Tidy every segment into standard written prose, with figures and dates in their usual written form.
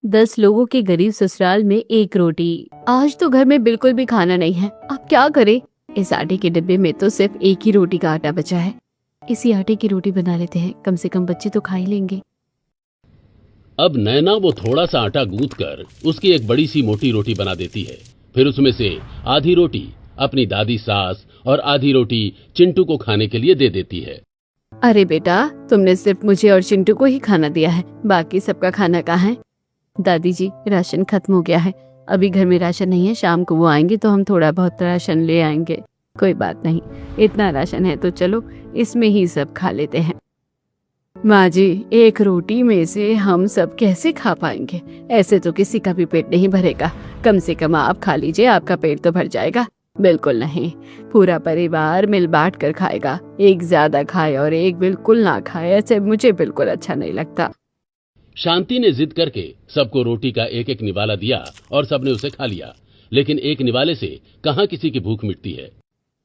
10 लोगों के गरीब ससुराल में एक रोटी। आज तो घर में बिल्कुल भी खाना नहीं है, अब क्या करें। इस आटे के डिब्बे में तो सिर्फ एक ही रोटी का आटा बचा है। इसी आटे की रोटी बना लेते हैं, कम से कम बच्चे तो खा ही लेंगे। अब नैना वो थोड़ा सा आटा गूंथ कर उसकी एक बड़ी सी मोटी रोटी बना देती है। फिर उसमें से आधी रोटी अपनी दादी सास और आधी रोटी चिंटू को खाने के लिए दे देती है। अरे बेटा, तुमने सिर्फ मुझे और चिंटू को ही खाना दिया है, बाकी सबका खाना कहाँ है? दादी जी, राशन खत्म हो गया है, अभी घर में राशन नहीं है, शाम को वो आएंगे तो हम थोड़ा बहुत राशन ले आएंगे। कोई बात नहीं, इतना राशन है तो चलो इसमें ही सब खा लेते हैं। माँ जी, एक रोटी में से हम सब कैसे खा पाएंगे? ऐसे तो किसी का भी पेट नहीं भरेगा। कम से कम आप खा लीजिए, आपका पेट तो भर जाएगा। बिल्कुल नहीं, पूरा परिवार मिल बांट कर खाएगा। एक ज्यादा खाए और एक बिल्कुल ना खाए, ऐसे मुझे बिल्कुल अच्छा नहीं लगता। शांति ने जिद करके सबको रोटी का एक एक निवाला दिया और सबने उसे खा लिया। लेकिन एक निवाले से कहाँ किसी की भूख मिटती है।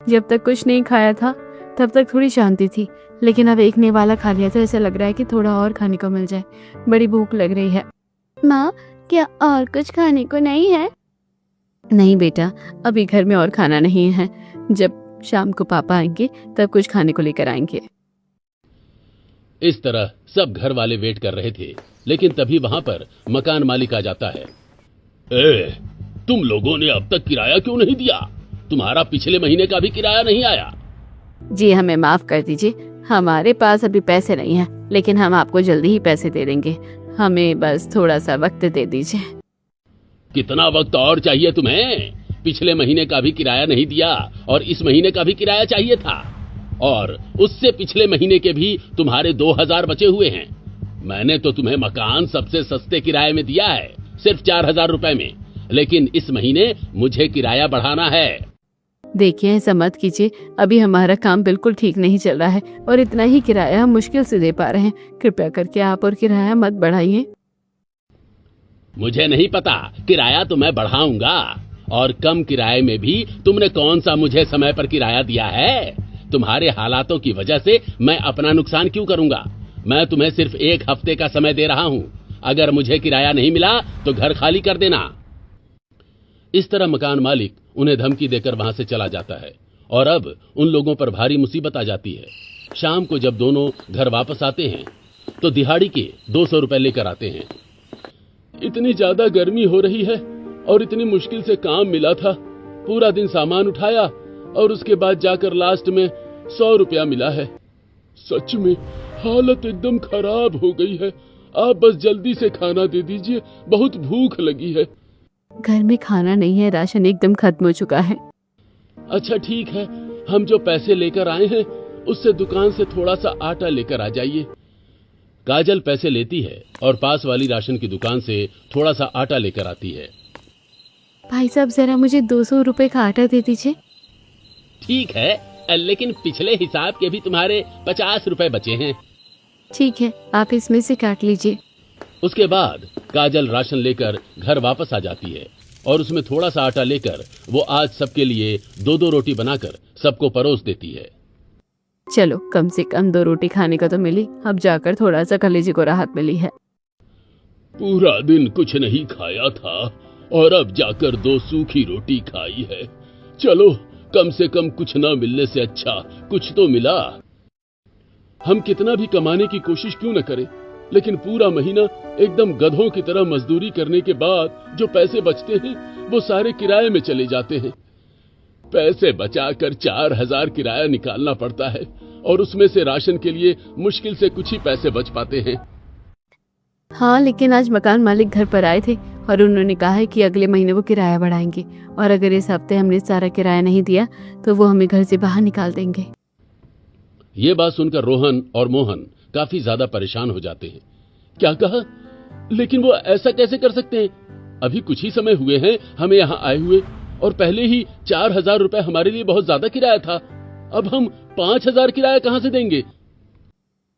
जब तक कुछ नहीं खाया था तब तक थोड़ी शांति थी, लेकिन अब एक निवाला खा लिया तो ऐसा लग रहा है कि थोड़ा और खाने को मिल जाए। बड़ी भूख लग रही है। माँ, क्या और कुछ खाने को नहीं है? नहीं बेटा, अभी घर में और खाना नहीं है। जब शाम को पापा आएंगे तब कुछ खाने को लेकर आएंगे। इस तरह सब घर वाले वेट कर रहे थे, लेकिन तभी वहां पर मकान मालिक आ जाता है। तुम लोगों ने अब तक किराया क्यों नहीं दिया? तुम्हारा पिछले महीने का भी किराया नहीं आया। जी, हमें माफ कर दीजिए, हमारे पास अभी पैसे नहीं है, लेकिन हम आपको जल्दी ही पैसे दे देंगे। हमें बस थोड़ा सा वक्त दे दीजिए। कितना वक्त और चाहिए तुम्हें? पिछले महीने का भी किराया नहीं दिया और इस महीने का भी किराया चाहिए था, और उससे पिछले महीने के भी तुम्हारे 2000 बचे हुए हैं। मैंने तो तुम्हें मकान सबसे सस्ते किराए में दिया है, सिर्फ 4000 रुपए में, लेकिन इस महीने मुझे किराया बढ़ाना है। देखिए, ऐसा मत कीजिए, अभी हमारा काम बिल्कुल ठीक नहीं चल रहा है और इतना ही किराया हम मुश्किल से दे पा रहे हैं। कृपया करके आप और किराया मत बढ़ाइए। मुझे नहीं पता, किराया तो मैं बढ़ाऊंगा, और कम किराए में भी तुमने कौन सा मुझे समय पर किराया दिया है? तुम्हारे हालातों की वजह से मैं अपना नुकसान क्यों करूंगा? मैं तुम्हें सिर्फ 1 हफ्ते का समय दे रहा हूं। अगर मुझे किराया नहीं मिला तो घर खाली कर देना। इस तरह मकान मालिक उन्हें धमकी देकर वहां से चला जाता है, और अब उन लोगों पर भारी मुसीबत आ जाती है। शाम को जब दोनों घर वापस आते हैं तो दिहाड़ी के 200 रुपए लेकर आते हैं। इतनी ज्यादा गर्मी हो रही है और इतनी मुश्किल से काम मिला था। पूरा दिन सामान उठाया और उसके बाद जाकर लास्ट में 100 रुपया मिला है। सच में हालत एकदम खराब हो गई है। आप बस जल्दी से खाना दे दीजिए, बहुत भूख लगी है। घर में खाना नहीं है, राशन एकदम खत्म हो चुका है। अच्छा ठीक है, हम जो पैसे लेकर आए हैं उससे दुकान से थोड़ा सा आटा लेकर आ जाइए। काजल पैसे लेती है और पास वाली राशन की दुकान से थोड़ा सा आटा लेकर आती है। भाई साहब, जरा मुझे 200 रुपए का आटा दे दीजिए। ठीक है, लेकिन पिछले हिसाब के भी तुम्हारे 50 रुपए बचे हैं। ठीक है, आप इसमें से काट लीजिए। उसके बाद काजल राशन लेकर घर वापस आ जाती है और उसमें थोड़ा सा आटा लेकर वो आज सबके लिए 2-2 रोटी बनाकर सबको परोस देती है। चलो, कम से कम 2 रोटी खाने का तो मिली, अब जाकर थोड़ा सा कलेजे को राहत मिली है। पूरा दिन कुछ नहीं खाया था और अब जाकर 2 सूखी रोटी खाई है। चलो, कम से कम कुछ ना मिलने से अच्छा कुछ तो मिला। हम कितना भी कमाने की कोशिश क्यों न करें, लेकिन पूरा महीना एकदम गधों की तरह मजदूरी करने के बाद जो पैसे बचते हैं वो सारे किराए में चले जाते हैं। पैसे बचाकर 4000 किराया निकालना पड़ता है और उसमें से राशन के लिए मुश्किल से कुछ ही पैसे बच पाते हैं। हाँ, लेकिन आज मकान मालिक घर पर आए थे और उन्होंने कहा है कि अगले महीने वो किराया बढ़ाएंगे, और अगर इस हफ्ते हमने सारा किराया नहीं दिया तो वो हमें घर से बाहर निकाल देंगे। ये बात सुनकर रोहन और मोहन काफी ज्यादा परेशान हो जाते हैं। क्या कहा? लेकिन वो ऐसा कैसे कर सकते हैं? अभी कुछ ही समय हुए हैं हमें यहाँ आए हुए, और पहले ही 4000 रुपए हमारे लिए बहुत ज्यादा किराया था। अब हम 5000 किराया कहाँ से देंगे?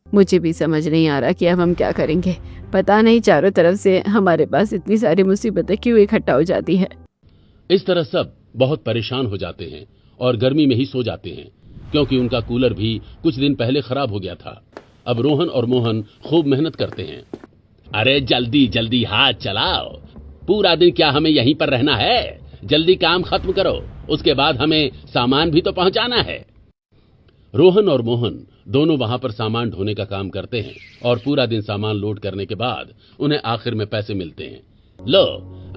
मुझे भी समझ नहीं आ रहा कि अब हम क्या करेंगे। पता नहीं चारों तरफ से हमारे पास इतनी सारी मुसीबतें क्यों इकट्ठा हो जाती है। इस तरह सब बहुत परेशान हो जाते हैं और गर्मी में ही सो जाते हैं, क्योंकि उनका कूलर भी कुछ दिन पहले खराब हो गया था। अब रोहन और मोहन खूब मेहनत करते हैं। अरे जल्दी जल्दी हाथ चलाओ, पूरा दिन क्या हमें यहीं पर रहना है? जल्दी काम खत्म करो, उसके बाद हमें सामान भी तो पहुंचाना है। रोहन और मोहन दोनों वहां पर सामान ढोने का काम करते हैं और पूरा दिन सामान लोड करने के बाद उन्हें आखिर में पैसे मिलते हैं। लो,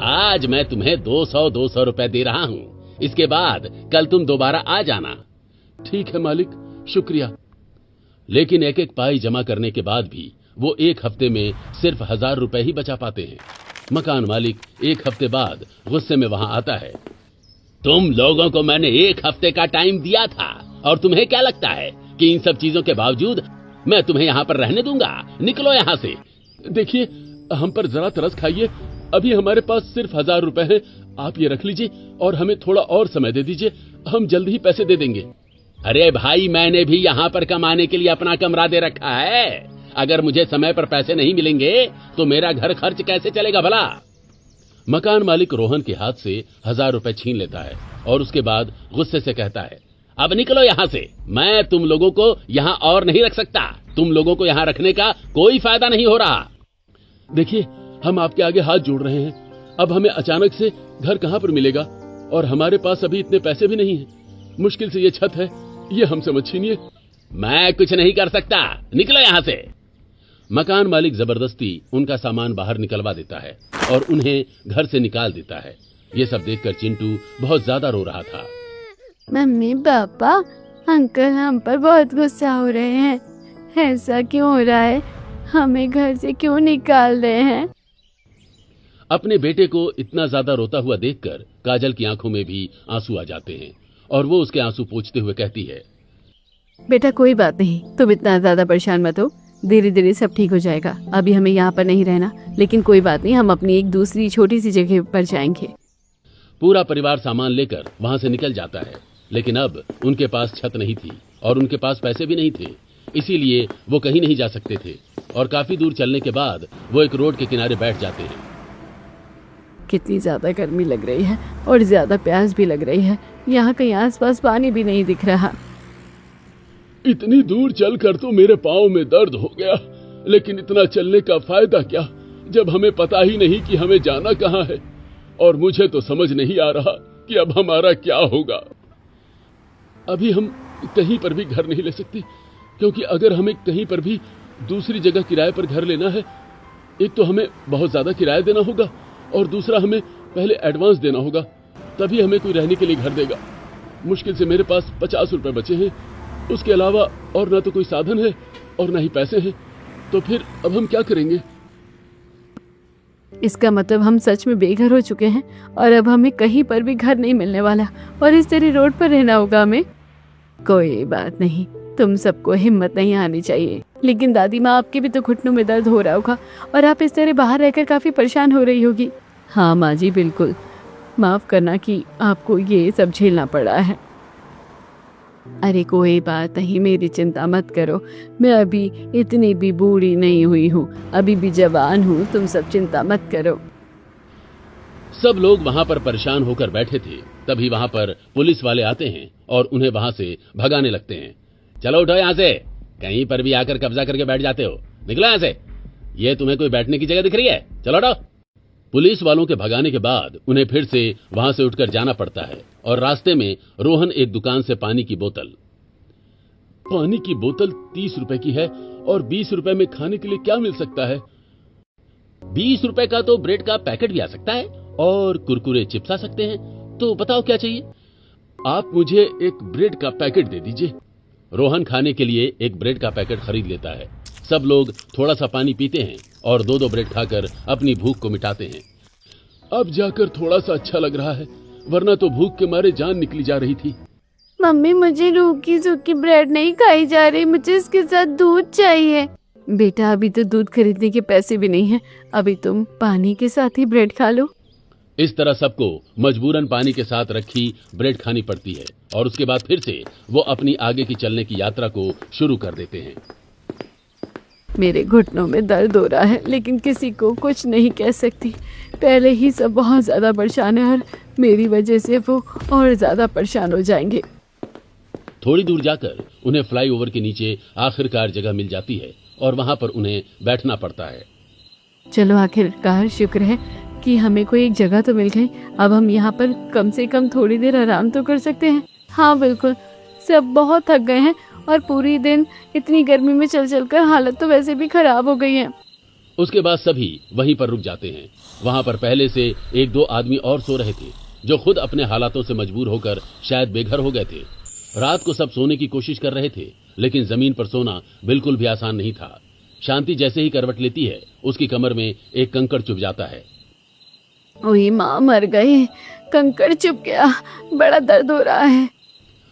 आज मैं तुम्हें 200 रुपए दे रहा हूं, इसके बाद कल तुम दोबारा आ जाना। ठीक है मालिक, शुक्रिया। लेकिन एक एक पाई जमा करने के बाद भी वो एक हफ्ते में सिर्फ 1000 रुपए ही बचा पाते हैं। मकान मालिक एक हफ्ते बाद गुस्से में वहां आता है। तुम लोगों को मैंने एक हफ्ते का टाइम दिया था और तुम्हें क्या लगता है कि इन सब चीजों के बावजूद मैं तुम्हें यहाँ पर रहने दूंगा? निकलो यहाँ से। देखिए, हम पर जरा तरस खाइए, अभी हमारे पास सिर्फ 1000 रुपए हैं, आप ये रख लीजिए और हमें थोड़ा और समय दे दीजिए, हम जल्द ही पैसे दे देंगे। अरे भाई, मैंने भी यहाँ पर कमाने के लिए अपना कमरा दे रखा है, अगर मुझे समय पर पैसे नहीं मिलेंगे तो मेरा घर खर्च कैसे चलेगा भला? मकान मालिक रोहन के हाथ से 1000 रुपए छीन लेता है और उसके बाद गुस्से से कहता है, अब निकलो यहाँ से, मैं तुम लोगों को यहाँ और नहीं रख सकता, तुम लोगों को यहाँ रखने का कोई फायदा नहीं हो रहा। देखिए, हम आपके आगे हाथ जोड़ रहे हैं, अब हमें अचानक से घर कहाँ पर मिलेगा और हमारे पास अभी इतने पैसे भी नहीं है, मुश्किल से ये छत है, ये हमसे मत छीनिए। मैं कुछ नहीं कर सकता, निकलो यहाँ से। मकान मालिक जबरदस्ती उनका सामान बाहर निकलवा देता है और उन्हें घर से निकाल देता है। ये सब देखकर चिंटू बहुत ज्यादा रो रहा था। मम्मी पापा, अंकल हम पर बहुत गुस्सा हो रहे हैं, ऐसा क्यों हो रहा है? हमें घर से क्यों निकाल रहे हैं? अपने बेटे को इतना ज्यादा रोता हुआ देखकर काजल की आंखों में भी आंसू आ जाते हैं और वो उसके आंसू पोंछते हुए कहती है, बेटा कोई बात नहीं, तुम इतना ज्यादा परेशान मत हो, धीरे धीरे सब ठीक हो जाएगा। अभी हमें यहाँ पर नहीं रहना, लेकिन कोई बात नहीं, हम अपनी एक दूसरी छोटी सी जगह पर जाएंगे। पूरा परिवार सामान लेकर वहां से निकल जाता है, लेकिन अब उनके पास छत नहीं थी और उनके पास पैसे भी नहीं थे, इसीलिए वो कहीं नहीं जा सकते थे और काफी दूर चलने के बाद वो एक रोड के किनारे बैठ जाते हैं। कितनी ज्यादा गर्मी लग रही है और ज्यादा प्यास भी लग रही है, यहाँ कहीं आसपास पानी भी नहीं दिख रहा। इतनी दूर चलकर तो मेरे पाँव में दर्द हो गया, लेकिन इतना चलने का फायदा क्या जब हमें पता ही नहीं कि हमें जाना कहाँ है, और मुझे तो समझ नहीं आ रहा कि अब हमारा क्या होगा। अभी हम कहीं पर भी घर नहीं ले सकते, क्योंकि अगर हमें कहीं पर भी दूसरी जगह किराए पर घर लेना है, एक तो हमें बहुत ज्यादा किराया देना होगा और दूसरा हमें पहले एडवांस देना होगा, तभी हमें कोई रहने के लिए घर देगा। मुश्किल से मेरे पास 50 रुपए बचे हैं, उसके अलावा और ना तो कोई साधन है और ना ही पैसे हैं, तो फिर अब हम क्या करेंगे? इसका मतलब हम सच में बेघर हो चुके हैं और अब हमें कहीं पर भी घर नहीं मिलने वाला और इस तेरी रोड पर रहना होगा हमें। कोई बात नहीं, तुम सबको हिम्मत नहीं आनी चाहिए, लेकिन दादी माँ, आपके भी तो घुटनों में दर्द हो रहा होगा और आप इस तरह बाहर रहकर काफी परेशान हो रही होगी। हाँ माँ जी, बिल्कुल, माफ करना कि आपको ये सब झेलना पड़ा है। अरे कोई बात नहीं, मेरी चिंता मत करो, मैं अभी इतनी भी बूढ़ी नहीं हुई हूँ, अभी भी जवान हूँ, तुम सब चिंता मत करो। सब लोग वहां पर परेशान होकर बैठे थे, तभी वहां पर पुलिस वाले आते हैं और उन्हें वहां से भगाने लगते हैं। चलो उठो यहाँ से, कहीं पर भी आकर कब्जा करके बैठ जाते हो, निकलो यहाँ से, ये तुम्हें कोई बैठने की जगह दिख रही है? चलो उठो। पुलिस वालों के भगाने के बाद उन्हें फिर से वहां से उठकर जाना पड़ता है और रास्ते में रोहन एक दुकान से पानी की बोतल 30 रुपए की है और 20 रुपए में खाने के लिए क्या मिल सकता है? 20 रुपए का तो ब्रेड का पैकेट भी आ सकता है और कुरकुरे चिप्स आ सकते हैं, तो बताओ क्या चाहिए? आप मुझे एक ब्रेड का पैकेट दे दीजिए। रोहन खाने के लिए एक ब्रेड का पैकेट खरीद लेता है। सब लोग थोड़ा सा पानी पीते हैं और 2-2 ब्रेड खाकर अपनी भूख को मिटाते हैं। अब जाकर थोड़ा सा अच्छा लग रहा है, वरना तो भूख के मारे जान निकली जा रही थी। मम्मी, मुझे रूखी सूखी ब्रेड नहीं खाई जा रही, मुझे इसके साथ दूध चाहिए। बेटा, अभी तो दूध खरीदने के पैसे भी नहीं है, अभी तुम पानी के साथ ही ब्रेड खा लो। इस तरह सबको मजबूरन पानी के साथ रखी ब्रेड खानी पड़ती है और उसके बाद फिर से वो अपनी आगे की चलने की यात्रा को शुरू कर देते हैं। मेरे घुटनों में दर्द हो रहा है, लेकिन किसी को कुछ नहीं कह सकती। पहले ही सब बहुत ज़्यादा परेशान है और मेरी वजह से वो और ज़्यादा परेशान हो जाएंगे। थोड़ी दूर जाकर उन्हें फ्लाईओवर के नीचे आखिरकार जगह मिल जाती है और वहां पर उन्हें बैठना पड़ता है। चलो आखिरकार शुक्र है कि हमें कोई एक जगह तो मिल गई। अब हम यहाँ पर कम से कम थोड़ी देर आराम तो कर सकते हैं। हाँ बिल्कुल, सब बहुत थक गए हैं और पूरी दिन इतनी गर्मी में चल चल कर हालत तो वैसे भी खराब हो गई है। उसके बाद सभी वहीं पर रुक जाते हैं। वहां पर पहले से एक दो आदमी और सो रहे थे, जो खुद अपने हालातों से मजबूर होकर शायद बेघर हो गए थे। रात को सब सोने की कोशिश कर रहे थे, लेकिन जमीन पर सोना बिल्कुल भी आसान नहीं था। शांति जैसे ही करवट लेती है, उसकी कमर में एक कंकड़ चुभ जाता है। ओए माँ, मर गई, कंकड़ चुभ गया, बड़ा दर्द हो रहा है।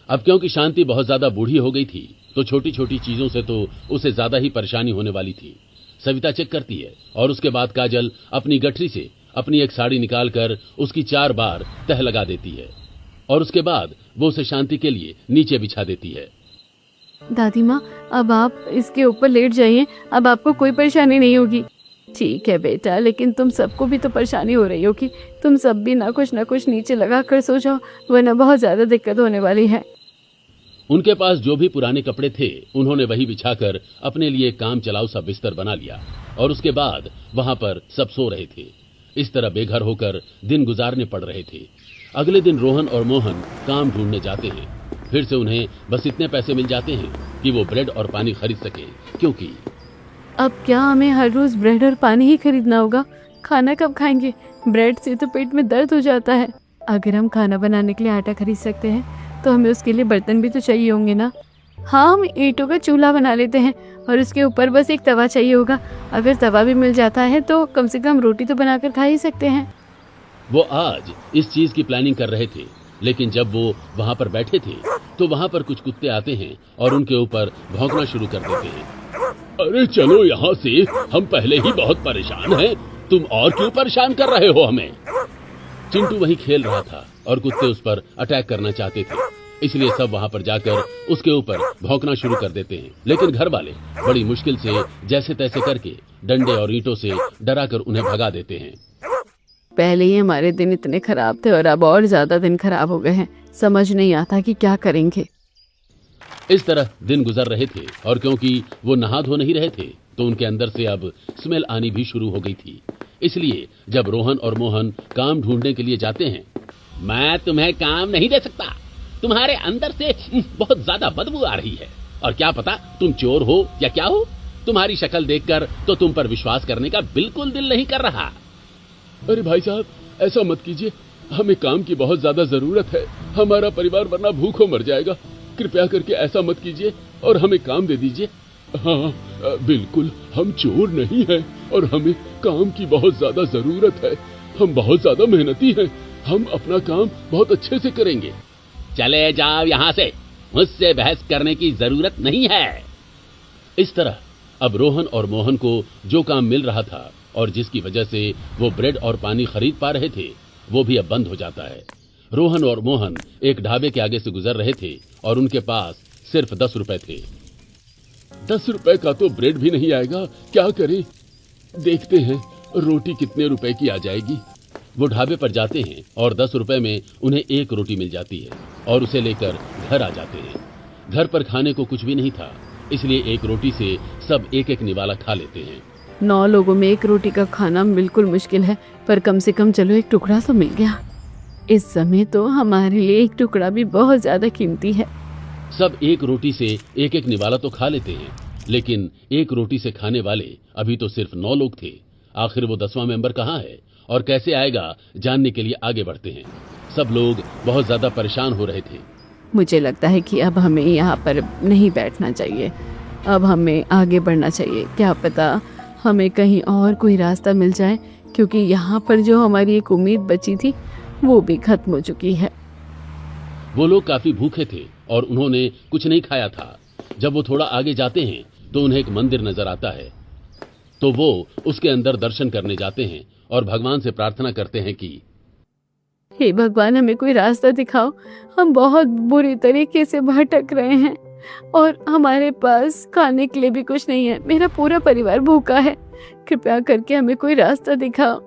अब क्योंकि शांति बहुत ज्यादा बूढ़ी हो गई थी, तो छोटी छोटी चीजों से तो उसे ज्यादा ही परेशानी होने वाली थी। सविता चेक करती है और उसके बाद काजल अपनी गठरी से अपनी एक साड़ी निकालकर उसकी 4 बार तह लगा देती है और उसके बाद वो उसे शांति के लिए नीचे बिछा देती है। दादी माँ, अब आप इसके ऊपर लेट जाइए, अब आपको कोई परेशानी नहीं होगी। ठीक है बेटा, लेकिन तुम सबको भी तो परेशानी हो रही होगी। तुम सब भी ना कुछ नीचे लगा कर सो जाओ, वरना बहुत ज्यादा दिक्कत होने वाली है। उनके पास जो भी पुराने कपड़े थे, उन्होंने वही बिछाकर अपने लिए काम चलाऊ सा बिस्तर बना लिया और उसके बाद वहां पर सब सो रहे थे। इस तरह बेघर होकर दिन गुजारने पड़ रहे थे। अगले दिन रोहन और मोहन काम ढूंढने जाते हैं। फिर से उन्हें बस इतने पैसे मिल जाते हैं कि वो ब्रेड और पानी खरीद सके, क्योंकि अब क्या हमें हर रोज ब्रेड और पानी ही खरीदना होगा? खाना कब खाएंगे? ब्रेड से तो पेट में दर्द हो जाता है। अगर हम खाना बनाने के लिए आटा खरीद सकते हैं तो हमें उसके लिए बर्तन भी तो चाहिए होंगे ना। हाँ, हम ईंटों का चूल्हा बना लेते हैं और उसके ऊपर बस एक तवा चाहिए होगा। अगर तवा भी मिल जाता है तो कम से कम रोटी तो बनाकर खा ही सकते हैं। वो आज इस चीज की प्लानिंग कर रहे थे, लेकिन जब वो वहां पर बैठे थे तो वहां पर कुछ कुत्ते आते हैं और उनके ऊपर भौंकना शुरू कर देते हैं। अरे चलो यहाँ से, हम पहले ही बहुत परेशान हैं, तुम और क्यों परेशान कर रहे हो हमें? चिंटू वहीं खेल रहा था और कुत्ते उस पर अटैक करना चाहते थे, इसलिए सब वहां पर जाकर उसके ऊपर भौंकना शुरू कर देते हैं। लेकिन घर वाले बड़ी मुश्किल से जैसे तैसे करके डंडे और ईंटों से डराकर उन्हें भगा देते हैं। पहले ही हमारे दिन इतने खराब थे और अब और ज्यादा दिन खराब हो गए हैं। समझ नहीं आता कि क्या करेंगे। इस तरह दिन गुजर रहे थे और क्योंकि वो नहा धो नहीं रहे थे तो उनके अंदर से अब स्मेल आनी भी शुरू हो गई थी। इसलिए जब रोहन और मोहन काम ढूंढने के लिए जाते हैं, मैं तुम्हें काम नहीं दे सकता, तुम्हारे अंदर से बहुत ज्यादा बदबू आ रही है और क्या पता तुम चोर हो या क्या हो, तुम्हारी शक्ल देखकर तो तुम पर विश्वास करने का बिल्कुल दिल नहीं कर रहा। अरे भाई साहब, ऐसा मत कीजिए, हमें काम की बहुत ज्यादा जरूरत है, हमारा परिवार वरना भूखों मर जाएगा। कृपया करके ऐसा मत कीजिए और हमें काम दे दीजिए। हाँ बिल्कुल, हम चोर नहीं हैं और हमें काम की बहुत ज्यादा जरूरत है। हम बहुत ज्यादा मेहनती हैं, हम अपना काम बहुत अच्छे से करेंगे। चले जाओ यहाँ से, मुझसे बहस करने की जरूरत नहीं है। इस तरह अब रोहन और मोहन को जो काम मिल रहा था और जिसकी वजह से वो ब्रेड और पानी खरीद पा रहे थे, वो भी अब बंद हो जाता है। रोहन और मोहन एक ढाबे के आगे से गुजर रहे थे और उनके पास सिर्फ 10 रुपए थे। 10 रुपए का तो ब्रेड भी नहीं आएगा, क्या करें? देखते हैं रोटी कितने रुपए की आ जाएगी। वो ढाबे पर जाते हैं और 10 रुपए में उन्हें 1 रोटी मिल जाती है और उसे लेकर घर आ जाते हैं। घर पर खाने को कुछ भी नहीं था, इसलिए 1 रोटी से सब एक एक निवाला खा लेते हैं। 9 लोगों में 1 रोटी का खाना बिल्कुल मुश्किल है, पर कम से कम चलो 1 टुकड़ा तो मिल गया। इस समय तो हमारे लिए 1 टुकड़ा भी बहुत ज्यादा कीमती है। सब 1 रोटी से एक एक निवाला तो खा लेते हैं, लेकिन 1 रोटी से खाने वाले अभी तो सिर्फ 9 लोग थे। आखिर वो 10वां मेंबर कहाँ है और कैसे आएगा, जानने के लिए आगे बढ़ते हैं। सब लोग बहुत ज्यादा परेशान हो रहे थे। मुझे लगता है कि अब हमें यहाँ पर नहीं बैठना चाहिए, अब हमें आगे बढ़ना चाहिए। क्या पता हमें कहीं और कोई रास्ता मिल जाए, क्योंकि यहाँ पर जो हमारी एक उम्मीद बची थी वो भी खत्म हो चुकी है। वो लोग काफी भूखे थे और उन्होंने कुछ नहीं खाया था। जब वो थोड़ा आगे जाते हैं तो उन्हें एक मंदिर नजर आता है, तो वो उसके अंदर दर्शन करने जाते हैं और भगवान से प्रार्थना करते हैं कि हे भगवान, हमें कोई रास्ता दिखाओ, हम बहुत बुरी तरीके से भटक रहे हैं और हमारे पास खाने के लिए भी कुछ नहीं है। मेरा पूरा परिवार भूखा है, कृपया करके हमें कोई रास्ता दिखाओ।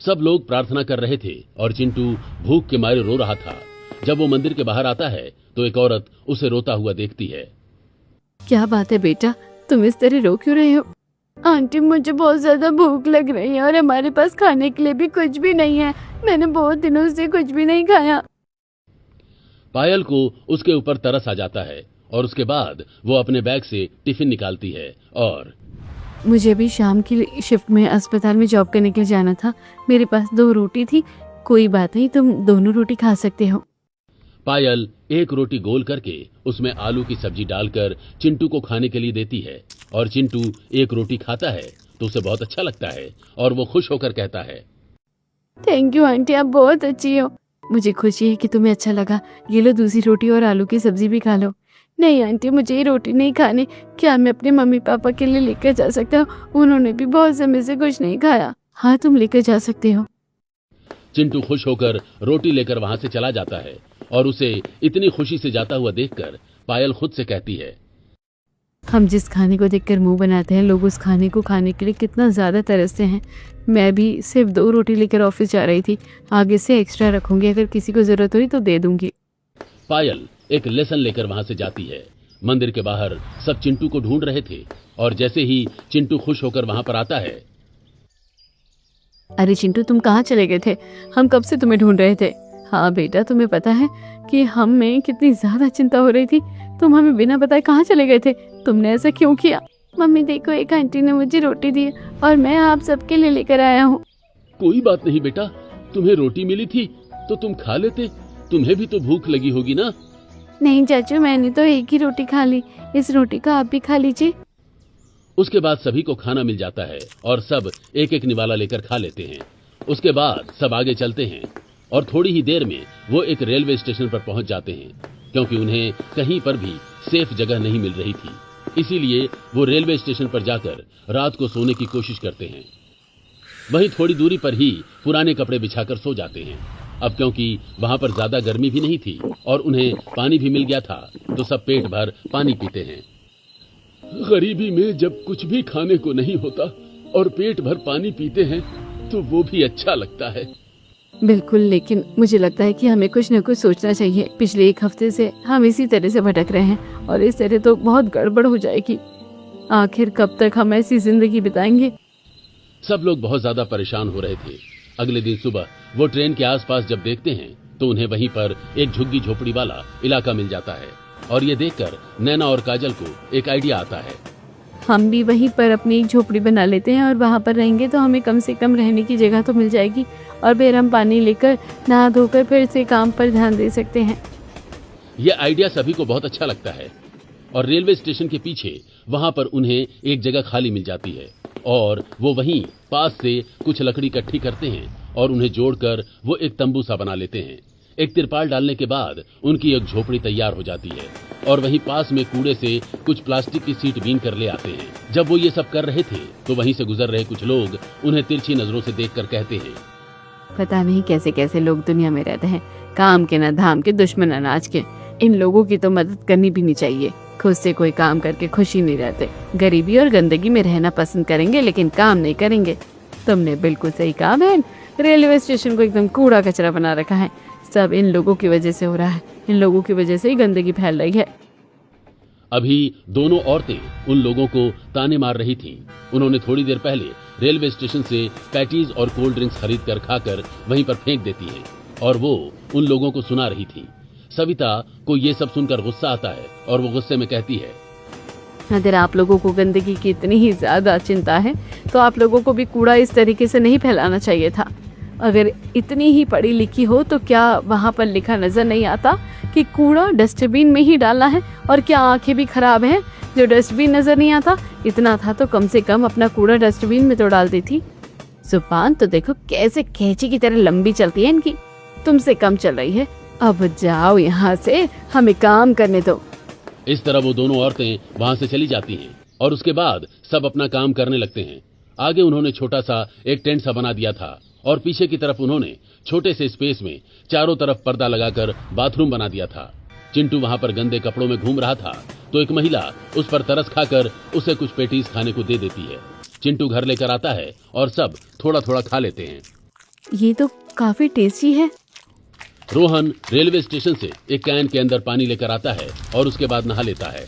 सब लोग प्रार्थना कर रहे थे और चिंटू भूख के मारे रो रहा था। जब वो मंदिर के बाहर आता है तो एक औरत उसे रोता हुआ देखती है। क्या बात है बेटा, तुम इस तरह रो क्यों रहे हो? आंटी मुझे बहुत ज्यादा भूख लग रही है और हमारे पास खाने के लिए भी कुछ भी नहीं है। मैंने बहुत दिनों से कुछ भी नहीं खाया। पायल को उसके ऊपर तरस आ जाता है और उसके बाद वो अपने बैग से टिफिन निकालती है और मुझे भी शाम की शिफ्ट में अस्पताल में जॉब करने के लिए जाना था। मेरे पास 2 रोटी थी। कोई बात नहीं, तुम दोनों रोटी खा सकते हो। पायल एक रोटी गोल करके उसमें आलू की सब्जी डालकर चिंटू को खाने के लिए देती है और चिंटू एक रोटी खाता है तो उसे बहुत अच्छा लगता है और वो खुश होकर कहता है, थैंक यू आंटी, आप बहुत अच्छी हो। मुझे खुशी है कि तुम्हें अच्छा लगा। ये लो दूसरी रोटी और आलू की सब्जी भी खा लो। नहीं आंटी, मुझे ये रोटी नहीं खानी। क्या मैं अपने मम्मी पापा के लिए लेकर जा सकता हूँ? उन्होंने भी बहुत समय से कुछ नहीं खाया। हाँ, तुम लेकर जा सकते हो। चिंटू खुश होकर रोटी लेकर वहां से चला जाता है और उसे इतनी खुशी से जाता हुआ देखकर पायल खुद से कहती है, हम जिस खाने को देखकर मुंह बनाते हैं, लोग उस खाने को खाने के लिए कितना ज़्यादा तरसते हैं। मैं भी सिर्फ 2 रोटी लेकर ऑफिस जा रही थी। आगे से एक्स्ट्रा रखूंगी, अगर किसी को ज़रूरत हुई तो दे दूंगी। पायल एक लेसन लेकर वहां से जाती है। मंदिर के बाहर सब चिंटू को ढूंढ रहे थे और जैसे ही चिंटू खुश होकर वहां पर आता है, अरे चिंटू, तुम कहाँ चले गए थे? हम कब से तुम्हें ढूंढ रहे थे। हाँ बेटा, तुम्हें पता है कि हमें कितनी ज़्यादा चिंता हो रही थी। तुम हमें बिना बताए कहाँ चले गए थे? तुमने ऐसा क्यों किया? मम्मी देखो, एक आंटी ने मुझे रोटी दी और मैं आप सबके लिए लेकर आया हूँ। कोई बात नहीं बेटा, तुम्हें रोटी मिली थी तो तुम खा लेते। तुम्हें भी तो भूख लगी होगी ना। नहीं चाचू, मैंने तो एक ही रोटी खा ली। इस रोटी को आप भी खा लीजिए। उसके बाद सभी को खाना मिल जाता है और सब एक एक निवाला लेकर खा लेते हैं। उसके बाद सब आगे चलते हैं और थोड़ी ही देर में वो एक रेलवे स्टेशन पर पहुंच जाते हैं, क्योंकि उन्हें कहीं पर भी सेफ जगह नहीं मिल रही थी। इसीलिए वो रेलवे स्टेशन पर जाकर रात को सोने की कोशिश करते हैं। वहीं थोड़ी दूरी पर ही पुराने कपड़े बिछाकर सो जाते हैं। अब क्योंकि वहां पर ज्यादा गर्मी भी नहीं थी और उन्हें पानी भी मिल गया था, तो सब पेट भर पानी पीते हैं। गरीबी में जब कुछ भी खाने को नहीं होता और पेट भर पानी पीते हैं तो वो भी अच्छा लगता है। बिल्कुल, लेकिन मुझे लगता है कि हमें कुछ न कुछ सोचना चाहिए। पिछले 1 हफ्ते से हम इसी तरह से भटक रहे हैं और इस तरह तो बहुत गड़बड़ हो जाएगी। आखिर कब तक हम ऐसी जिंदगी बिताएंगे? सब लोग बहुत ज्यादा परेशान हो रहे थे। अगले दिन सुबह वो ट्रेन के आसपास जब देखते हैं तो उन्हें वहीं पर एक झुग्गी झोपड़ी वाला इलाका मिल जाता है और ये देखकर नैना और काजल को एक आइडिया आता है। हम भी वहीं पर अपनी एक झोपड़ी बना लेते हैं और वहाँ पर रहेंगे तो हमें कम से कम रहने की जगह तो मिल जाएगी और फिर हम पानी लेकर नहा धोकर फिर से काम पर ध्यान दे सकते हैं। यह आइडिया सभी को बहुत अच्छा लगता है और रेलवे स्टेशन के पीछे वहां पर उन्हें एक जगह खाली मिल जाती है और वो वहीं पास से कुछ लकड़ी इकट्ठी करते हैं और उन्हें जोड़कर वो एक तंबू सा बना लेते हैं। एक तिरपाल डालने के बाद उनकी एक झोपड़ी तैयार हो जाती है और वहीं पास में कूड़े से कुछ प्लास्टिक की सीट बीन कर ले आते हैं। जब वो ये सब कर रहे थे तो वहीं से गुजर रहे कुछ लोग उन्हें तिरछी नजरों से देखकर कहते हैं, पता नहीं कैसे कैसे लोग दुनिया में रहते हैं, काम के न धाम के, दुश्मन अनाज के। इन लोगों की तो मदद करनी भी नहीं चाहिए। खुद से कोई काम करके खुशी नहीं रहते, गरीबी और गंदगी में रहना पसंद करेंगे लेकिन काम नहीं करेंगे। तुमने बिल्कुल सही कहा बहन, रेलवे स्टेशन को एकदम कूड़ा कचरा बना रखा है। सब इन लोगों की वजह से हो रहा है। इन लोगों की वजह से ही गंदगी फैल रही है। अभी दोनों औरतें उन लोगों को ताने मार रही थीं। उन्होंने थोड़ी देर पहले रेलवे स्टेशन से पैटीज और कोल्ड ड्रिंक्स खरीद कर खाकर वहीं पर फेंक देती हैं और वो उन लोगों को सुना रही थी। सविता को ये सब सुनकर गुस्सा आता है और वो गुस्से में कहती है, अगर आप लोगों को गंदगी की इतनी ही ज्यादा चिंता है तो आप लोगों को भी कूड़ा इस तरीके से नहीं फैलाना चाहिए था। अगर इतनी ही पढ़ी लिखी हो तो क्या वहाँ पर लिखा नजर नहीं आता कि कूड़ा डस्टबिन में ही डालना है? और क्या आंखें भी खराब हैं जो डस्टबिन नजर नहीं आता? इतना था तो कम से कम अपना कूड़ा डस्टबिन में तो डाल दी थी। जुबान तो देखो कैसे कैंची की तरह लंबी चलती है इनकी, तुमसे कम चल रही है। अब जाओ यहाँ से, हमें काम करने दो। इस तरह वो दोनों औरतें वहां से चली जाती हैं और उसके बाद सब अपना काम करने लगते हैं। आगे उन्होंने छोटा सा एक टेंट सा बना दिया था और पीछे की तरफ उन्होंने छोटे से स्पेस में चारों तरफ पर्दा लगाकर बाथरूम बना दिया था। चिंटू वहां पर गंदे कपड़ों में घूम रहा था तो एक महिला उस पर तरस खाकर उसे कुछ पेटीज खाने को दे देती है। चिंटू घर लेकर आता है और सब थोड़ा थोड़ा खा लेते हैं। ये तो काफी टेस्टी है। रोहन रेलवे स्टेशन से एक कैन के अंदर पानी लेकर आता है और उसके बाद नहा लेता है।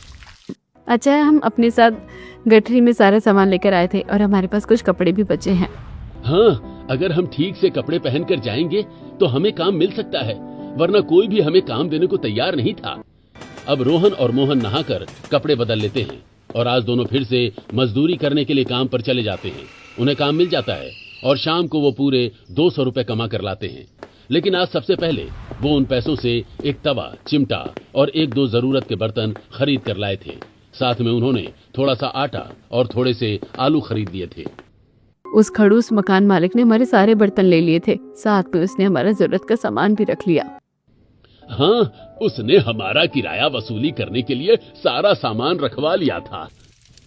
अच्छा है हम अपने साथ गठरी में सारा सामान लेकर आए थे और हमारे पास कुछ कपड़े भी बचे हैं। हाँ, अगर हम ठीक से कपड़े पहनकर जाएंगे तो हमें काम मिल सकता है, वरना कोई भी हमें काम देने को तैयार नहीं था। अब रोहन और मोहन नहाकर कपड़े बदल लेते हैं और आज दोनों फिर से मजदूरी करने के लिए काम पर चले जाते हैं। उन्हें काम मिल जाता है और शाम को वो पूरे 200 रुपए कमा कर लाते हैं। लेकिन आज सबसे पहले वो उन पैसों से एक तवा, चिमटा और एक दो जरूरत के बर्तन खरीद कर लाए थे। साथ में उन्होंने थोड़ा सा आटा और थोड़े से आलू खरीद लिए थे। उस खड़ूस मकान मालिक ने हमारे सारे बर्तन ले लिए थे, साथ में उसने हमारा जरूरत का सामान भी रख लिया। हाँ, उसने हमारा किराया वसूली करने के लिए सारा सामान रखवा लिया था।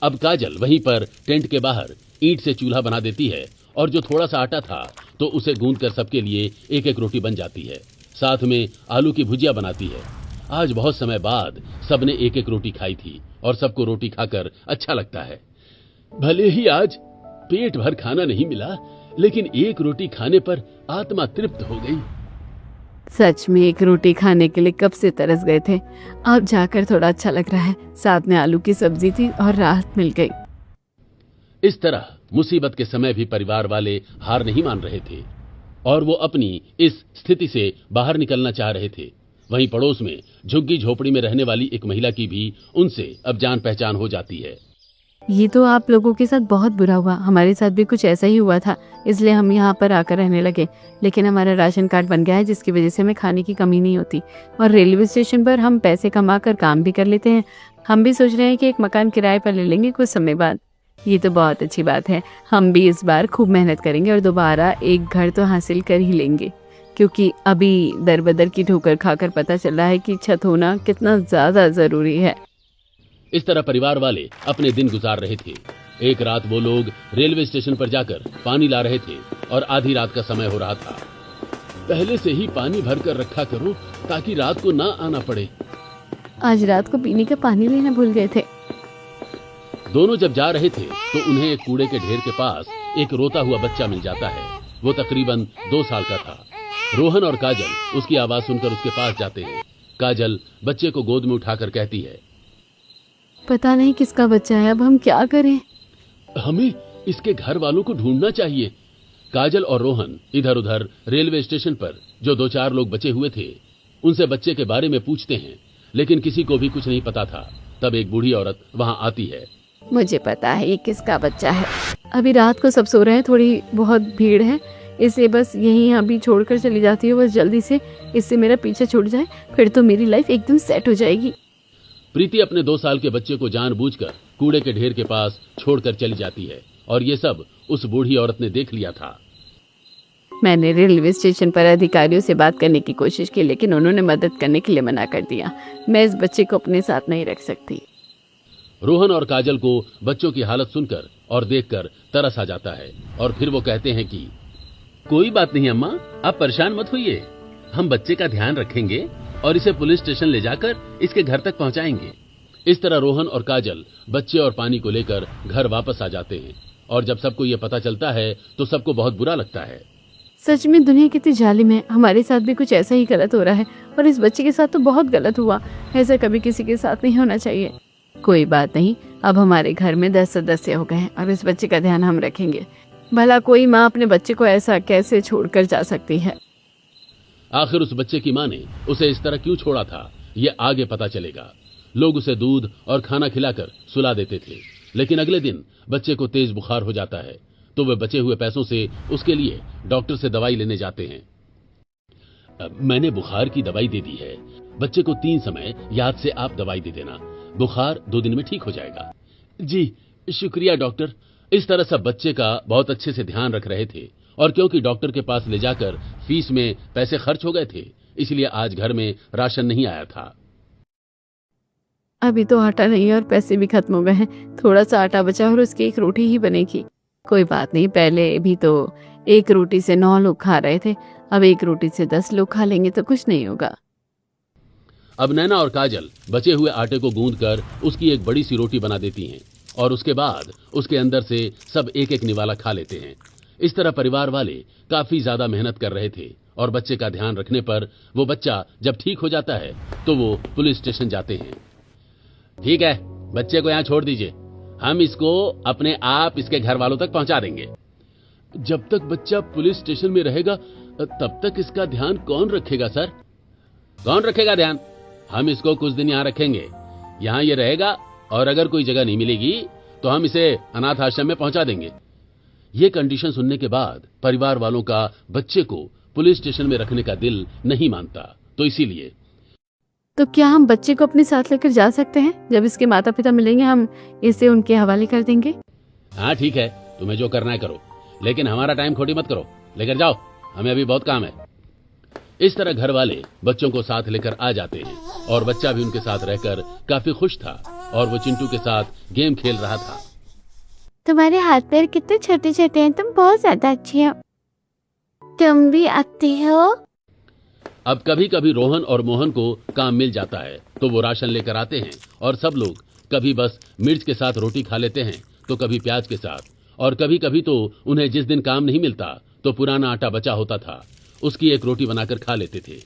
अब काजल वहीं पर टेंट के बाहर ईंट से चूल्हा बना देती है और जो थोड़ा सा आटा था तो उसे गूंद कर सबके लिए एक एक रोटी बन जाती है। साथ में आलू की भुजिया बनाती है। आज बहुत समय बाद सबने एक एक रोटी खाई थी और सबको रोटी खाकर अच्छा लगता है। भले ही आज पेट भर खाना नहीं मिला, लेकिन एक रोटी खाने पर आत्मा तृप्त हो गई। सच में एक रोटी खाने के लिए कब से तरस गए थे, अब जाकर थोड़ा अच्छा लग रहा है। साथ में आलू की सब्जी थी और राहत मिल गई। इस तरह मुसीबत के समय भी परिवार वाले हार नहीं मान रहे थे और वो अपनी इस स्थिति से बाहर निकलना चाह रहे थे। वहीं पड़ोस में झुग्गी झोपड़ी में रहने वाली एक महिला की भी उनसे अब जान पहचान हो जाती है। ये तो आप लोगों के साथ बहुत बुरा हुआ, हमारे साथ भी कुछ ऐसा ही हुआ था, इसलिए हम यहाँ पर आकर रहने लगे। लेकिन हमारा राशन कार्ड बन गया है जिसकी वजह से हमें खाने की कमी नहीं होती और रेलवे स्टेशन पर हम पैसे कमा कर काम भी कर लेते हैं। हम भी सोच रहे हैं कि एक मकान किराए पर ले लेंगे कुछ समय बाद। ये तो बहुत अच्छी बात है। हम भी इस बार खूब मेहनत करेंगे और दोबारा एक घर तो हासिल कर ही लेंगे, क्योंकि अभी दर बदर की ठोकर खाकर पता चल रहा है कि छत होना कितना ज्यादा जरूरी है। इस तरह परिवार वाले अपने दिन गुजार रहे थे। एक रात वो लोग रेलवे स्टेशन पर जाकर पानी ला रहे थे और आधी रात का समय हो रहा था। पहले से ही पानी भर कर रखा करो ताकि रात को ना आना पड़े। आज रात को पीने का पानी लेना भूल गए थे। दोनों जब जा रहे थे तो उन्हें एक कूड़े के ढेर के पास एक रोता हुआ बच्चा मिल जाता है। वो तकरीबन 2 साल का था। रोहन और काजल उसकी आवाज सुनकर उसके पास जाते हैं। काजल बच्चे को गोद में उठाकर कहती है, पता नहीं किसका बच्चा है, अब हम क्या करें? हमें इसके घर वालों को ढूंढना चाहिए। काजल और रोहन इधर उधर रेलवे स्टेशन पर जो 2-4 लोग बचे हुए थे उनसे बच्चे के बारे में पूछते हैं, लेकिन किसी को भी कुछ नहीं पता था। तब एक बूढ़ी औरत वहां आती है। मुझे पता है ये किसका बच्चा है। अभी रात को सब सो रहे हैं, थोड़ी बहुत भीड़ है, इसे बस यहीं अभी छोड़कर चली जाती है। बस जल्दी से इससे मेरा पीछा छूट जाए, फिर तो मेरी लाइफ एकदम सेट हो जाएगी। प्रीति अपने 2 साल के बच्चे को जानबूझकर कूड़े के ढेर के पास छोड़कर चली जाती है और ये सब उस बूढ़ी औरत ने देख लिया था। मैंने रेलवे स्टेशन पर अधिकारियों से बात करने की कोशिश की, लेकिन उन्होंने मदद करने के लिए मना कर दिया। मैं इस बच्चे को अपने साथ नहीं रख सकती। रोहन और काजल को बच्चों की हालत सुनकर और देखकर तरस आ जाता है और फिर वो कहते हैं कि कोई बात नहीं अम्मा, आप परेशान मत होइए, हम बच्चे का ध्यान रखेंगे और इसे पुलिस स्टेशन ले जाकर इसके घर तक पहुंचाएंगे। इस तरह रोहन और काजल बच्चे और पानी को लेकर घर वापस आ जाते हैं और जब सबको ये पता चलता है तो सबको बहुत बुरा लगता है। सच में दुनिया कितनी जालिम है, हमारे साथ भी कुछ ऐसा ही गलत हो रहा है और इस बच्चे के साथ तो बहुत गलत हुआ। ऐसा कभी किसी के साथ नहीं होना चाहिए। कोई बात नहीं, अब हमारे घर में 10 सदस्य हो गए हैं और इस बच्चे का ध्यान हम रखेंगे। भला कोई माँ अपने बच्चे को ऐसा कैसे छोड़कर जा सकती है? आखिर उस बच्चे की माँ ने उसे इस तरह क्यों छोड़ा था, ये आगे पता चलेगा। लोग उसे दूध और खाना खिलाकर सुला देते थे, लेकिन अगले दिन बच्चे को तेज बुखार हो जाता है तो वे बचे हुए पैसों से उसके लिए डॉक्टर से दवाई लेने जाते हैं। मैंने बुखार की दवाई दे दी है, बच्चे को 3 समय याद से आप दवाई दे देना, बुखार 2 दिन में ठीक हो जाएगा। जी शुक्रिया डॉक्टर। इस तरह सब बच्चे का बहुत अच्छे से ध्यान रख रहे थे और क्योंकि डॉक्टर के पास ले जाकर फीस में पैसे खर्च हो गए थे, इसलिए आज घर में राशन नहीं आया था। अभी तो आटा नहीं है और पैसे भी खत्म हो गए हैं। थोड़ा सा आटा बचा और उसकी एक रोटी ही बनेगी। कोई बात नहीं, पहले भी तो एक रोटी से 9 लोग खा रहे थे, अब एक रोटी से 10 लोग खा लेंगे तो कुछ नहीं होगा। अब नैना और काजल बचे हुए आटे को गूंदकर उसकी एक बड़ी सी रोटी बना देती हैं और उसके बाद उसके अंदर से सब एक एक निवाला खा लेते हैं। इस तरह परिवार वाले काफी ज्यादा मेहनत कर रहे थे और बच्चे का ध्यान रखने पर वो बच्चा जब ठीक हो जाता है तो वो पुलिस स्टेशन जाते हैं। ठीक है, बच्चे को यहाँ छोड़ दीजिए, हम इसको अपने आप इसके घर वालों तक पहुंचा देंगे। जब तक बच्चा पुलिस स्टेशन में रहेगा तब तक इसका ध्यान कौन रखेगा सर? कौन रखेगा ध्यान? हम इसको कुछ दिन यहाँ रखेंगे, यहाँ ये रहेगा, और अगर कोई जगह नहीं मिलेगी तो हम इसे अनाथ आश्रम में पहुंचा देंगे। ये कंडीशन सुनने के बाद परिवार वालों का बच्चे को पुलिस स्टेशन में रखने का दिल नहीं मानता, तो इसीलिए। तो क्या हम बच्चे को अपने साथ लेकर जा सकते हैं? जब इसके माता पिता मिलेंगे हम इसे उनके हवाले कर देंगे। हाँ ठीक है, तुम्हें जो करना है करो, लेकिन हमारा टाइम खोटी मत करो, लेकर जाओ, हमें अभी बहुत काम है। इस तरह घर वाले बच्चों को साथ लेकर आ जाते हैं और बच्चा भी उनके साथ रहकर काफी खुश था और वो चिंटू के साथ गेम खेल रहा था। तुम्हारे हाथ पैर कितने छोटे छोटे हैं, तुम बहुत ज्यादा अच्छी हो। तुम भी आती हो? अब कभी कभी रोहन और मोहन को काम मिल जाता है तो वो राशन लेकर आते हैं और सब लोग कभी बस मिर्च के साथ रोटी खा लेते हैं तो कभी प्याज के साथ, और कभी कभी तो उन्हें जिस दिन काम नहीं मिलता तो पुराना आटा बचा होता था उसकी एक रोटी बनाकर खा लेते थे।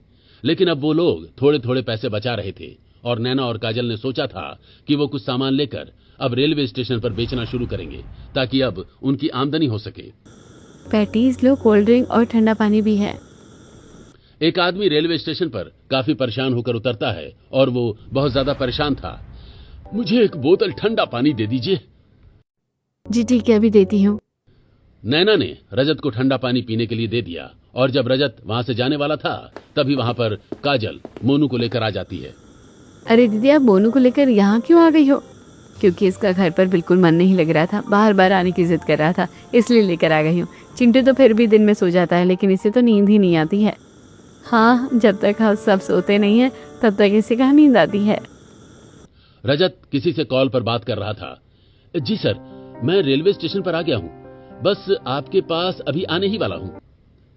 लेकिन अब वो लोग थोड़े थोड़े पैसे बचा रहे थे और नैना और काजल ने सोचा था कि वो कुछ सामान लेकर अब रेलवे स्टेशन पर बेचना शुरू करेंगे ताकि अब उनकी आमदनी हो सके। पैटीज लो, कोल्ड ड्रिंक और ठंडा पानी भी है। एक आदमी रेलवे स्टेशन पर काफी परेशान होकर उतरता है और वो बहुत ज्यादा परेशान था। मुझे एक बोतल ठंडा पानी दे दीजिए। जी ठीक है, अभी देती हूँ। नैना ने रजत को ठंडा पानी पीने के लिए दे दिया और जब रजत वहां से जाने वाला था तभी वहां पर काजल मोनू को लेकर आ जाती है। अरे दीदी, आप मोनू को लेकर यहाँ क्यों आ गई हो? क्योंकि इसका घर पर बिल्कुल मन नहीं लग रहा था, बार बार आने की जिद कर रहा था, इसलिए लेकर आ गई हूँ। चिंटू तो फिर भी दिन में सो जाता है लेकिन इसे तो नींद ही नहीं आती है। हाँ, जब तक हम सब सोते नहीं है तब तक इसे कहाँ नींद आती है। रजत किसी से कॉल पर बात कर रहा था। जी सर, मैं रेलवे स्टेशन पर आ गया हूँ, बस आपके पास अभी आने ही वाला हूँ।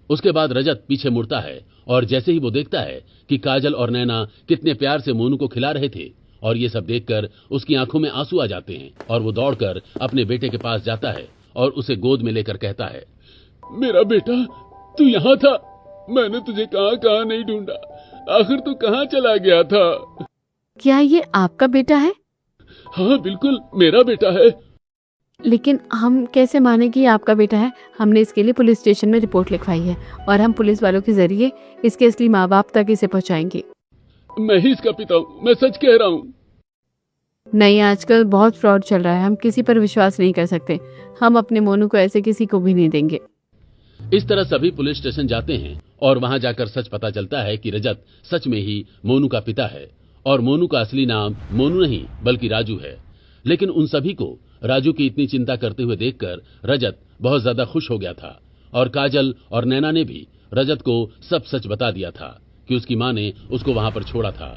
उसके बाद रजत पीछे मुड़ता है और जैसे ही वो देखता है कि काजल और नैना कितने प्यार से मोनू को खिला रहे थे और ये सब देखकर उसकी आंखों में आंसू आ जाते हैं और वो दौड़कर अपने बेटे के पास जाता है और उसे गोद में लेकर कहता है, मेरा बेटा, तू यहाँ था, मैंने तुझे कहाँ कहाँ नहीं ढूंढा, आखिर तू कहाँ चला गया था? क्या ये आपका बेटा है? हाँ बिल्कुल मेरा बेटा है। लेकिन हम कैसे माने कि ये आपका बेटा है? हमने इसके लिए पुलिस स्टेशन में रिपोर्ट लिखवाई है और हम पुलिस वालों के जरिए इसके असली माँ बाप तक इसे पहुँचाएंगे। मैं ही इसका पिता हूँ, मैं सच कह रहा हूँ। नहीं, आजकल बहुत फ्रॉड चल रहा है, हम किसी पर विश्वास नहीं कर सकते। हम अपने मोनू को ऐसे किसी को भी नहीं देंगे। इस तरह सभी पुलिस स्टेशन जाते हैं और वहां जाकर सच पता चलता है कि रजत सच में ही मोनू का पिता है और मोनू का असली नाम मोनू नहीं बल्कि राजू है। लेकिन उन सभी को राजू की इतनी चिंता करते हुए देखकर रजत बहुत ज्यादा खुश हो गया था और काजल और नैना ने भी रजत को सब सच बता दिया था कि उसकी मां ने उसको वहां पर छोड़ा था।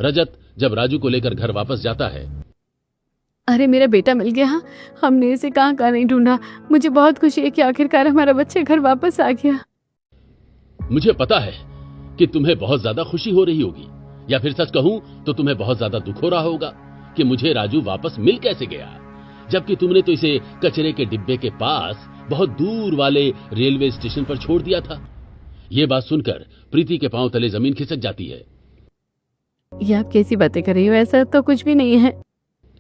रजत जब राजू को लेकर घर वापस जाता है, अरे मेरा बेटा मिल गया, हमने इसे कहाँ कहाँ नहीं ढूंढा। मुझे बहुत खुशी है कि आखिरकार हमारा बच्चा घर वापस आ गया। मुझे पता है कि तुम्हें बहुत ज्यादा खुशी हो रही होगी, या फिर सच कहूं तो तुम्हें बहुत ज्यादा दुख हो रहा होगा कि मुझे राजू वापस मिल कैसे गया, जबकि तुमने तो इसे कचरे के डिब्बे के पास बहुत दूर वाले रेलवे स्टेशन पर छोड़ दिया था। ये बात सुनकर प्रीति के पांव तले जमीन खिसक जाती है। ये आप कैसी बातें कर रही हो? ऐसा तो कुछ भी नहीं है।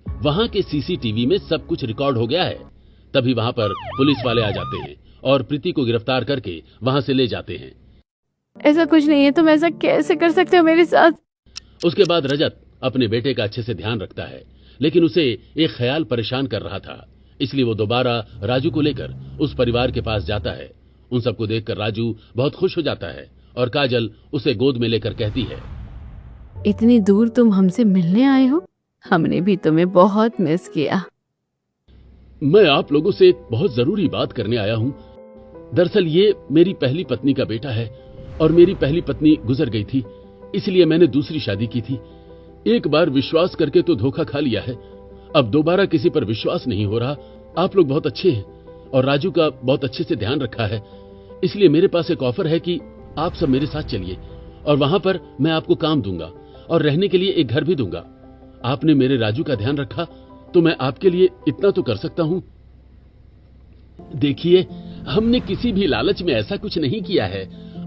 वहां के सीसीटीवी में सब कुछ रिकॉर्ड हो गया है। तभी वहां पर पुलिस वाले आ जाते हैं और प्रीति को गिरफ्तार करके वहां से ले जाते हैं। ऐसा कुछ नहीं है, तुम ऐसा कैसे कर सकते हो मेरे साथ? उसके बाद रजत अपने बेटे का अच्छे से ध्यान रखता है, लेकिन उसे एक ख्याल परेशान कर रहा था, इसलिए वो दोबारा राजू को लेकर उस परिवार के पास जाता है। उन सबको देखकर राजू बहुत खुश हो जाता है और काजल उसे गोद में लेकर कहती है, इतनी दूर तुम हमसे मिलने आए हो? हमने भी तुम्हें बहुत मिस किया। मैं आप लोगों से एक बहुत जरूरी बात करने आया हूँ। दरअसल ये मेरी पहली पत्नी का बेटा है और मेरी पहली पत्नी गुजर गई थी, इसलिए मैंने दूसरी शादी की थी। एक बार विश्वास करके तो धोखा खा लिया है, अब दोबारा किसी पर विश्वास नहीं हो रहा। आप लोग बहुत अच्छे हैं और राजू का बहुत अच्छे से ध्यान रखा है, इसलिए मेरे पास एक ऑफर है कि आप सब मेरे साथ चलिए और वहां पर मैं आपको काम दूंगा और रहने के लिए एक घर भी दूंगा। आपने मेरे राजू का ध्यान रखा तो मैं आपके लिए इतना तो कर सकता हूं। देखिए, हमने किसी भी लालच में ऐसा कुछ नहीं किया है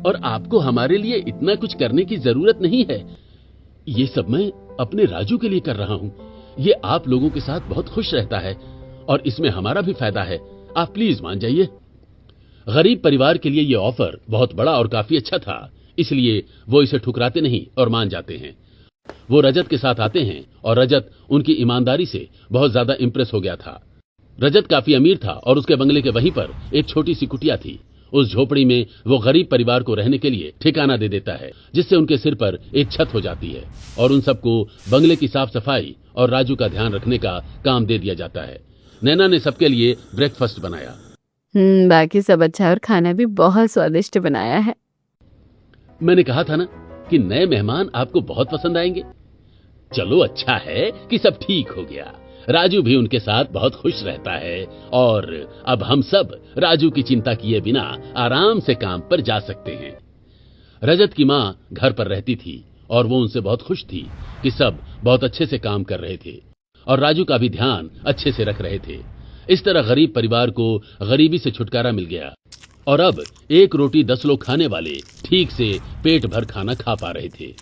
और आपको हमारे लिए इतना कुछ करने की जरूरत नहीं है। ये सब मैं अपने राजू के लिए कर रहा हूं। ये आप लोगों के साथ बहुत खुश रहता है और इसमें हमारा भी फायदा है। आप प्लीज मान जाइए। गरीब परिवार के लिए ये ऑफर बहुत बड़ा और काफी अच्छा था, इसलिए वो इसे ठुकराते नहीं और मान जाते हैं। वो रजत के साथ आते हैं और रजत उनकी ईमानदारी से बहुत ज्यादा इंप्रेस हो गया था। रजत काफी अमीर था और उसके बंगले के वहीं पर एक छोटी सी कुटिया थी। उस झोपड़ी में वो गरीब परिवार को रहने के लिए ठिकाना दे देता है, जिससे उनके सिर पर एक छत हो जाती है और उन सबको बंगले की साफ सफाई और राजू का ध्यान रखने का काम दे दिया जाता है। नैना ने सबके लिए ब्रेकफास्ट बनाया। बाकी सब अच्छा है और खाना भी बहुत स्वादिष्ट बनाया है। मैंने कहा था ना कि नए मेहमान आपको बहुत पसंद आएंगे। चलो अच्छा है कि सब ठीक हो गया। राजू भी उनके साथ बहुत खुश रहता है और अब हम सब राजू की चिंता किए बिना आराम से काम पर जा सकते हैं। रजत की माँ घर पर रहती थी और वो उनसे बहुत खुश थी कि सब बहुत अच्छे से काम कर रहे थे और राजू का भी ध्यान अच्छे से रख रहे थे। इस तरह गरीब परिवार को गरीबी से छुटकारा मिल गया और अब एक रोटी 10 लोग खाने वाले ठीक से पेट भर खाना खा पा रहे थे।